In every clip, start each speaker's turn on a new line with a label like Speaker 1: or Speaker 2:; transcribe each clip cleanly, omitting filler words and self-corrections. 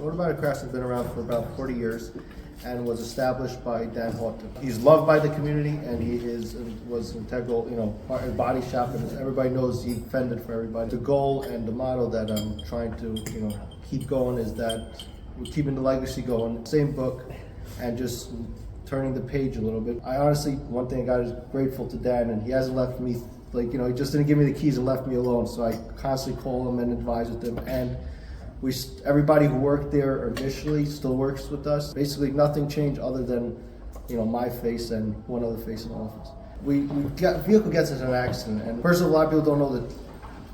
Speaker 1: Autobody Craftman has been around for about 40 years and was established by Dan Hawtin. He's loved by the community, and he was integral, body shop, and everybody knows he fended for everybody. The goal and the motto that I'm trying to, keep going is that we're keeping the legacy going. Same book, and just turning the page a little bit. I honestly, one thing I got is grateful to Dan, and he hasn't left me, he just didn't give me the keys and left me alone. So I constantly call him and advise with him. And everybody who worked there initially still works with us. Basically, nothing changed other than, my face and one other face in the office. Vehicle gets into an accident, and first of all, a lot of people don't know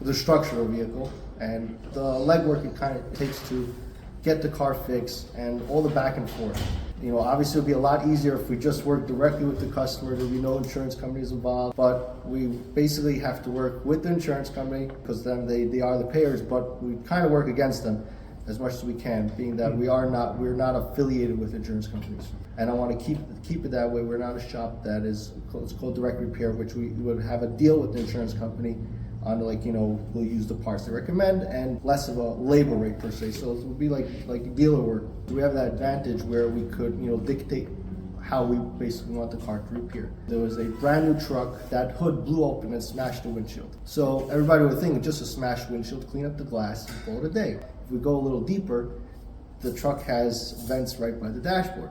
Speaker 1: the structure of a vehicle and the legwork it kind of takes to get the car fixed and all the back and forth. Obviously, it would be a lot easier if we just worked directly with the customer. There would be no insurance companies involved, but we basically have to work with the insurance company because then they are the payers. But we kind of work against them as much as we can, being that we're not affiliated with insurance companies. And I want to keep it that way. We're not a shop that it's called direct repair, which we would have a deal with the insurance company on we'll use the parts they recommend and less of a labor rate per se. So it would be like dealer work. We have that advantage where we could dictate how we basically want the car to repair. There was a brand new truck, that hood blew open and smashed the windshield. So everybody would think just a smashed windshield, clean up the glass, and call it a day. If we go a little deeper, the truck has vents right by the dashboard.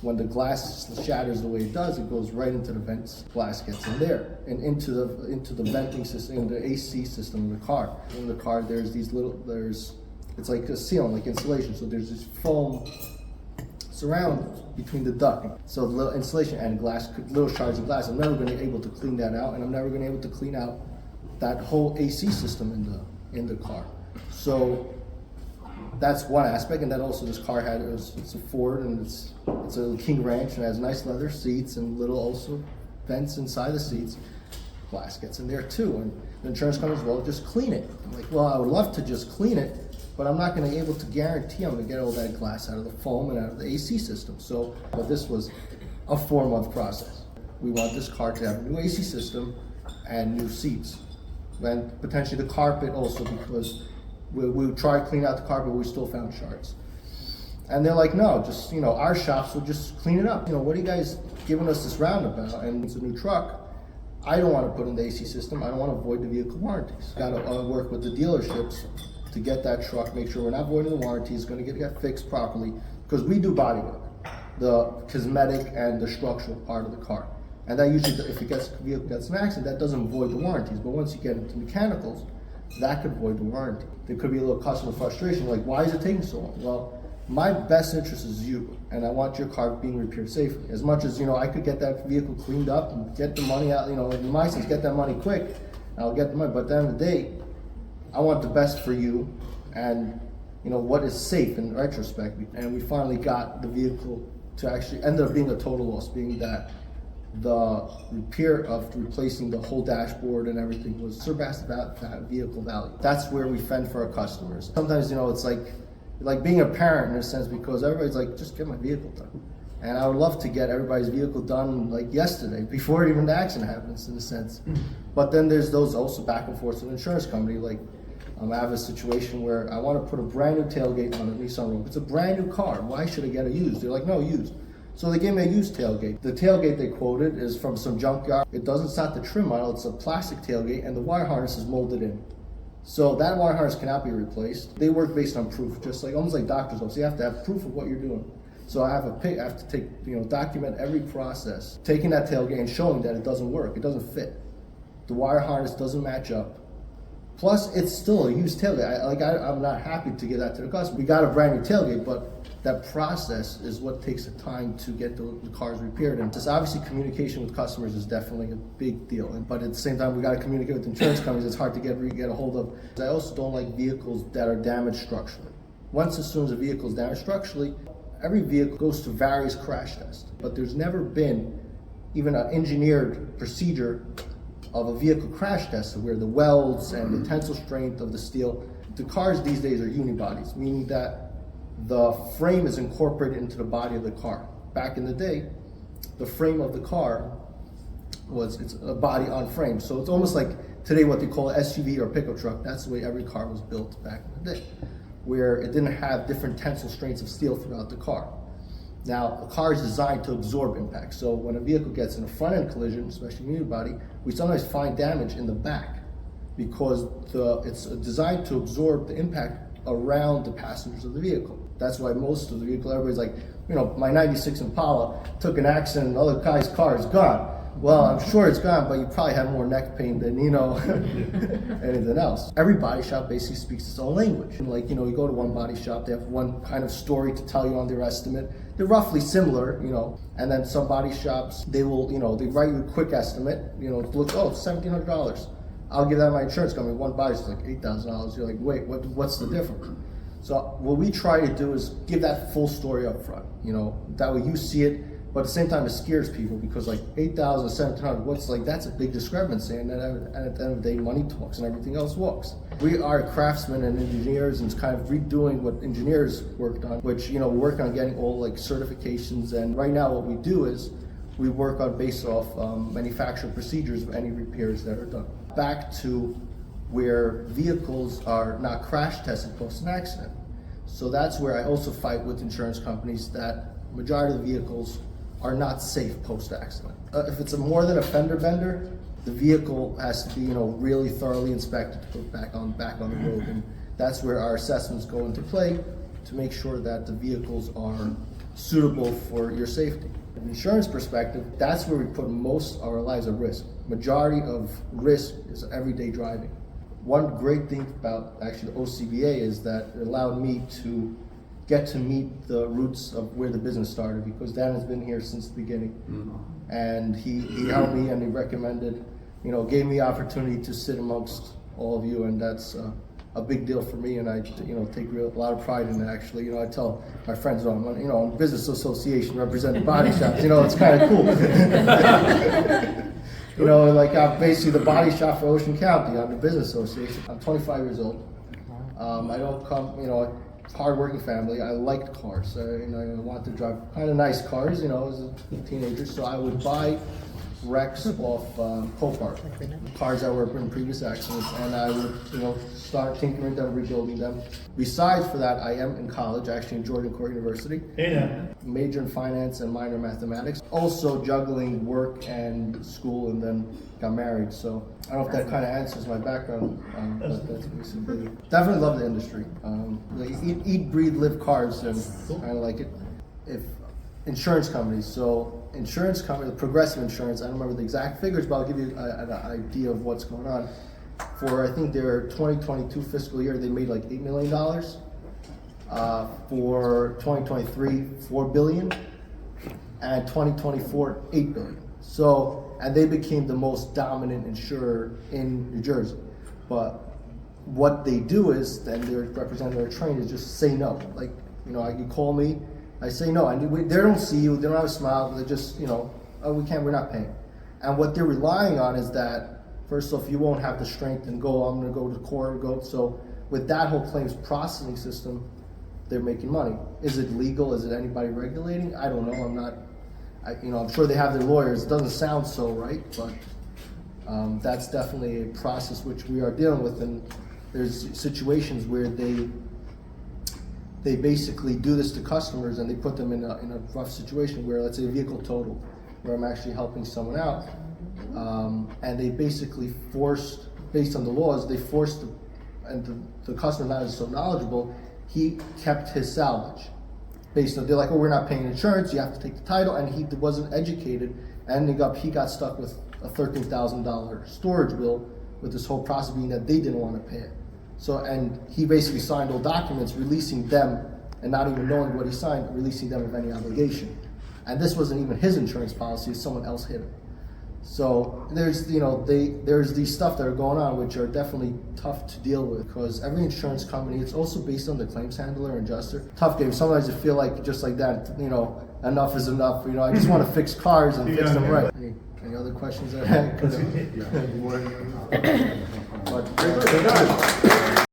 Speaker 1: When the glass shatters the way it does, it goes right into the vents. Glass gets in there and into the venting system, the AC system of the car. In the car, it's like a sealant, like insulation. So there's this foam surround between the duct. So the little insulation and glass, little shards of glass. I'm never going to be able to clean that out, and I'm never going to be able to clean out that whole AC system in the car. So that's one aspect, and then also this car it's a Ford, and it's a King Ranch, and it has nice leather seats and little also vents inside the seats. Glass gets in there too, and the insurance company says, well, just clean it. I'm like, well, I would love to just clean it, but I'm not going to be able to guarantee I'm going to get all that glass out of the foam and out of the AC system. So, but this was a 4-month process. We want this car to have a new AC system and new seats, and potentially the carpet also, because we tried to clean out the carpet, but we still found shards. And they're like, no, just, our shops will just clean it up. What are you guys giving us this roundabout? And it's a new truck. I don't want to put in the AC system. I don't want to void the vehicle warranties. Got to work with the dealerships to get that truck, make sure we're not voiding the warranty. It's going to get fixed properly, because we do body work, the cosmetic and the structural part of the car. And that usually, if the vehicle gets an accident, that doesn't void the warranties. But once you get into mechanicals, that could void the warranty. There could be a little customer frustration, like, why is it taking so long? Well, my best interest is you, and I want your car being repaired safely. As much as, I could get that vehicle cleaned up and get the money out, in my sense, get that money quick, I'll get the money. But at the end of the day, I want the best for you, and, what is safe in retrospect. And we finally got the vehicle to actually end up being a total loss, being that the repair of replacing the whole dashboard and everything was surpassed that vehicle value. That's where we fend for our customers. Sometimes, it's like being a parent in a sense, because everybody's like, just get my vehicle done. And I would love to get everybody's vehicle done like yesterday, before even the accident happens, in a sense. But then there's those also back and forth with the insurance company. Like, I have a situation where I want to put a brand new tailgate on a Nissan Rogue. It's a brand new car. Why should I get a used? They're like, no, used. So they gave me a used tailgate. The tailgate they quoted is from some junkyard. It doesn't start the trim model, it's a plastic tailgate, and the wire harness is molded in. So that wire harness cannot be replaced. They work based on proof, just like almost like doctor's office. You have to have proof of what you're doing. So I have to take, document every process, taking that tailgate and showing that it doesn't work, it doesn't fit. The wire harness doesn't match up. Plus, it's still a used tailgate. I'm not happy to give that to the customer. We got a brand new tailgate, but that process is what takes the time to get the cars repaired. And just obviously, communication with customers is definitely a big deal. But at the same time, we got to communicate with insurance companies. It's hard to get a hold of. I also don't like vehicles that are damaged structurally. As soon as a vehicle is damaged structurally, every vehicle goes through various crash tests. But there's never been even an engineered procedure of a vehicle crash test where the welds and the tensile strength of the steel. The cars these days are unibodies, meaning that the frame is incorporated into the body of the car. Back in the day, the frame of the car it's a body on frame. So it's almost like today what they call SUV or pickup truck. That's the way every car was built back in the day. where it didn't have different tensile strengths of steel throughout the car. Now, a car is designed to absorb impact. So when a vehicle gets in a front-end collision, especially unibody, we sometimes find damage in the back because it's designed to absorb the impact around the passengers of the vehicle. That's why most of the vehicle, everybody's like, my 96 Impala took an accident and the other guy's car is gone. Well, I'm sure it's gone, but you probably have more neck pain than, anything else. Every body shop basically speaks its own language. Like, you go to one body shop, they have one kind of story to tell you on their estimate. They're roughly similar, and then some body shops, they will, they write you a quick estimate, look, $1,700. I'll give that to my insurance company. One body's like $8,000. You're like, wait, what's the difference? So what we try to do is give that full story up front, that way you see it. But at the same time, it scares people because like 8,000, 1,700, that's a big discrepancy. And then at the end of the day, money talks and everything else walks. We are craftsmen and engineers, and it's kind of redoing what engineers worked on, which, we're working on getting all certifications. And right now what we do is we work on based off manufacturer procedures of any repairs that are done. Back to where vehicles are not crash tested post an accident. So that's where I also fight with insurance companies that majority of the vehicles are not safe post-accident. If it's a more than a fender bender, the vehicle has to be, really thoroughly inspected to put back on the road, and that's where our assessments go into play to make sure that the vehicles are suitable for your safety. From an insurance perspective, that's where we put most of our lives at risk. Majority of risk is everyday driving. One great thing about actually the OCBA is that it allowed me to get to meet the roots of where the business started, because Dan has been here since the beginning. Mm-hmm. And he helped me and he recommended, gave me the opportunity to sit amongst all of you, and that's a big deal for me, and I take a lot of pride in it actually. I tell my friends, I'm a business association representing body shops, it's kind of cool. I'm basically the body shop for Ocean County. I'm the business association. I'm 25 years old. I don't come, hard-working family. I liked cars. I wanted to drive kind of nice cars, as a teenager. So I would buy wrecks off Copart, cars that were in previous accidents, and I would, start tinkering them, rebuilding them. Besides for that, I am in college, actually in Jordan Core University. Major in finance and minor in mathematics. Also juggling work and school, and then got married. So I don't know if that kind of answers my background, but that's basically it. Definitely love the industry. Eat, breathe, live cars, and kind of like it. If insurance companies, the Progressive Insurance, I don't remember the exact figures, but I'll give you an idea of what's going on. For I think their 2022 fiscal year, they made like $8 million. For 2023, $4 billion, and 2024, $8 billion. So, and they became the most dominant insurer in New Jersey. But what they do is, then their representative or trained is just say no. Like, you call me, I say no, and they don't see you, they don't have a smile, they just, we're not paying. And what they're relying on is that, first off, you won't have the strength and go, I'm gonna go to court, so with that whole claims processing system, they're making money. Is it legal? Is it anybody regulating? I don't know, I'm sure they have their lawyers. It doesn't sound so right, but that's definitely a process which we are dealing with, and there's situations where they basically do this to customers and they put them in a rough situation where, let's say, a vehicle totaled, where I'm actually helping someone out, and they basically forced, based on the laws, and the customer not is so knowledgeable, he kept his salvage. Based on, they're like, we're not paying insurance, you have to take the title, and he wasn't educated, and he got stuck with a $13,000 storage bill with this whole process being that they didn't want to pay it. So, and he basically signed all documents releasing them, and not even knowing what he signed, releasing them of any obligation. And this wasn't even his insurance policy, someone else hit him. So there's these stuff that are going on which are definitely tough to deal with, because every insurance company, it's also based on the claims handler and adjuster. Tough game. Sometimes you feel like, just like that, enough is enough. I just want to fix cars and fix them right. Any other questions I had?